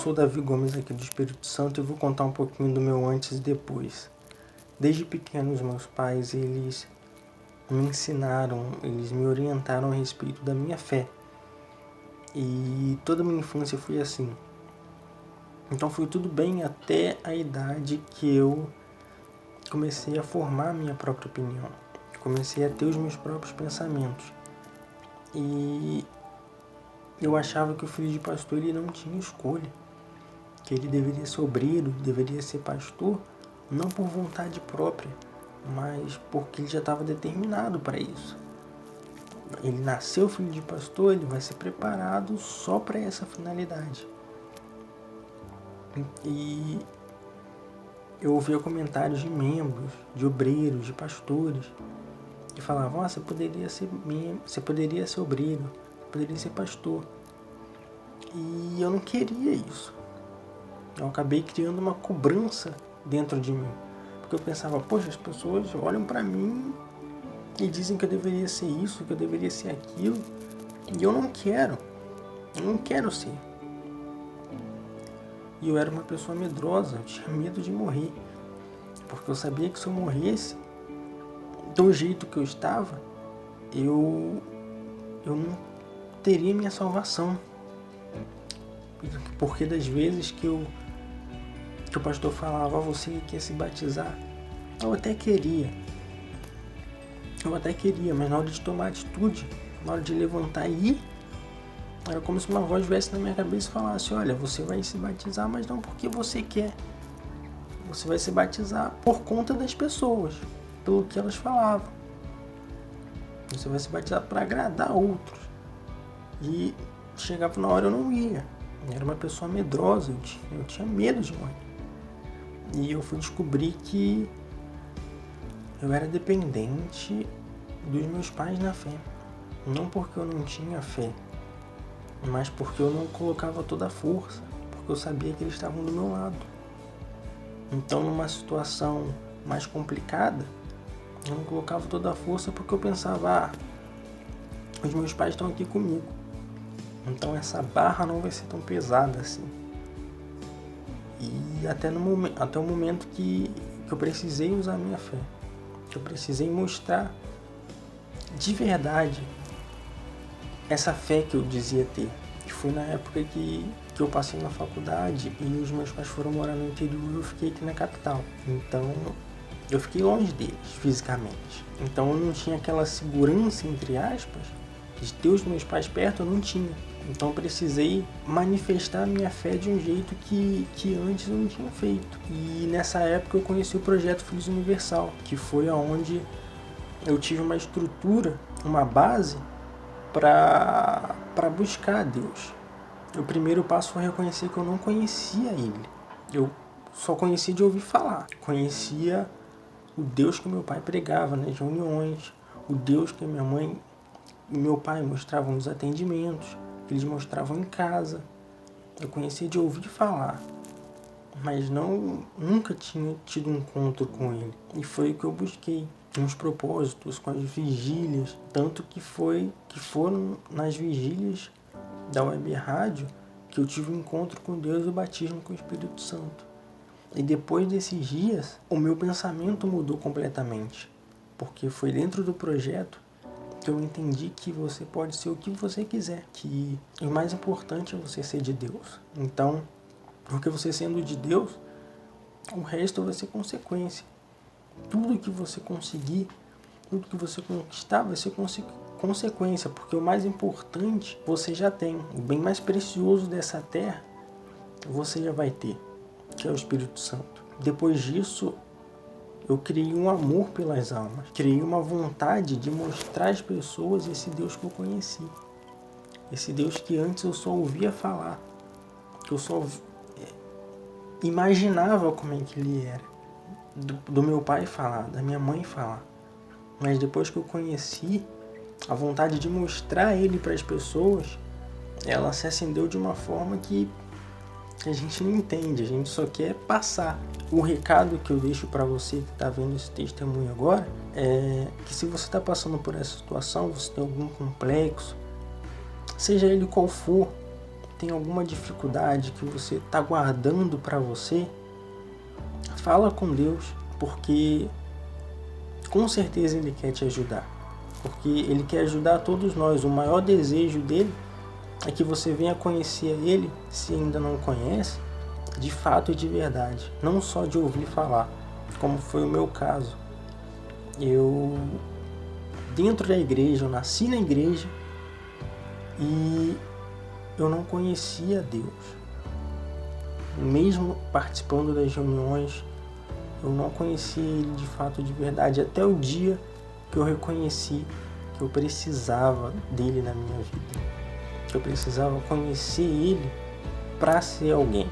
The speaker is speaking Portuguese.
sou Davi Gomes aqui do Espírito Santo e vou contar um pouquinho do meu antes e depois. Desde pequeno, os meus pais, eles me ensinaram, eles me orientaram a respeito da minha fé. E toda a minha infância foi assim. Então foi tudo bem até a idade que eu comecei a formar a minha própria opinião. Comecei a ter os meus próprios pensamentos. E eu achava que o filho de pastor ele não tinha escolha. Que ele deveria ser obreiro, deveria ser pastor, não por vontade própria, mas porque ele já estava determinado para isso. Ele nasceu filho de pastor, ele vai ser preparado só para essa finalidade. E eu ouvia comentários de membros, de obreiros, de pastores, que falavam, você poderia ser obreiro, você poderia ser pastor. E eu não queria isso. Eu acabei criando uma cobrança dentro de mim. Porque eu pensava, poxa, as pessoas olham pra mim e dizem que eu deveria ser isso, que eu deveria ser aquilo. E eu não quero. Eu não quero ser. E eu era uma pessoa medrosa, eu tinha medo de morrer. Porque eu sabia que se eu morresse, do jeito que eu estava, eu não teria minha salvação. Porque das vezes que o pastor falava, você quer se batizar? Eu até queria, mas na hora de tomar atitude, na hora de levantar e ir, era como se uma voz viesse na minha cabeça e falasse, olha, você vai se batizar, mas não porque você quer. Você vai se batizar por conta das pessoas, pelo que elas falavam. Você vai se batizar para agradar outros. E chegava na hora eu não ia. Eu era uma pessoa medrosa, eu tinha medo de morrer. E eu fui descobrir que eu era dependente dos meus pais na fé. Não porque eu não tinha fé, mas porque eu não colocava toda a força, porque eu sabia que eles estavam do meu lado. Então, numa situação mais complicada, eu não colocava toda a força porque eu pensava, os meus pais estão aqui comigo. Então essa barra não vai ser tão pesada assim. E até o momento que eu precisei usar a minha fé. Que eu precisei mostrar de verdade essa fé que eu dizia ter. Que foi na época que eu passei na faculdade e os meus pais foram morar no interior e eu fiquei aqui na capital. Então eu fiquei longe deles fisicamente. Então eu não tinha aquela segurança, entre aspas, de ter os meus pais perto, eu não tinha. Então eu precisei manifestar a minha fé de um jeito que antes eu não tinha feito. E nessa época eu conheci o projeto Filhos Universal, que foi onde eu tive uma estrutura, uma base para buscar a Deus. O primeiro passo foi reconhecer que eu não conhecia Ele. Eu só conhecia de ouvir falar. Conhecia o Deus que meu pai pregava nas reuniões, o Deus que minha mãe e meu pai mostravam nos atendimentos, que eles mostravam em casa. Eu conhecia de ouvir falar, mas nunca tinha tido um encontro com ele. E foi o que eu busquei, com os propósitos, com as vigílias, tanto que foram nas vigílias da Web Rádio que eu tive um encontro com Deus e o batismo com o Espírito Santo. E depois desses dias, o meu pensamento mudou completamente, porque foi dentro do projeto que eu entendi que você pode ser o que você quiser, que o mais importante é você ser de Deus. Então, porque você sendo de Deus, o resto vai ser consequência. Tudo que você conseguir, tudo que você conquistar vai ser consequência, porque o mais importante você já tem. O bem mais precioso dessa terra você já vai ter, que é o Espírito Santo. Depois disso, eu criei um amor pelas almas. Criei uma vontade de mostrar às pessoas esse Deus que eu conheci. Esse Deus que antes eu só ouvia falar. Que eu só imaginava como é que ele era. Do meu pai falar, da minha mãe falar. Mas depois que eu conheci, a vontade de mostrar ele para as pessoas, ela se acendeu de uma forma que a gente não entende. A gente só quer passar. O recado que eu deixo para você que está vendo esse testemunho agora é que se você está passando por essa situação, você tem algum complexo, seja ele qual for, tem alguma dificuldade que você está guardando para você, fala com Deus, porque com certeza Ele quer te ajudar. Porque Ele quer ajudar todos nós. O maior desejo dele é que você venha conhecer Ele, se ainda não conhece, de fato e de verdade. Não só de ouvir falar, como foi o meu caso. Eu, dentro da igreja, eu nasci na igreja e eu não conhecia Deus. Mesmo participando das reuniões, eu não conhecia Ele de fato, de verdade, até o dia que eu reconheci que eu precisava dele na minha vida. Que eu precisava conhecer Ele para ser alguém.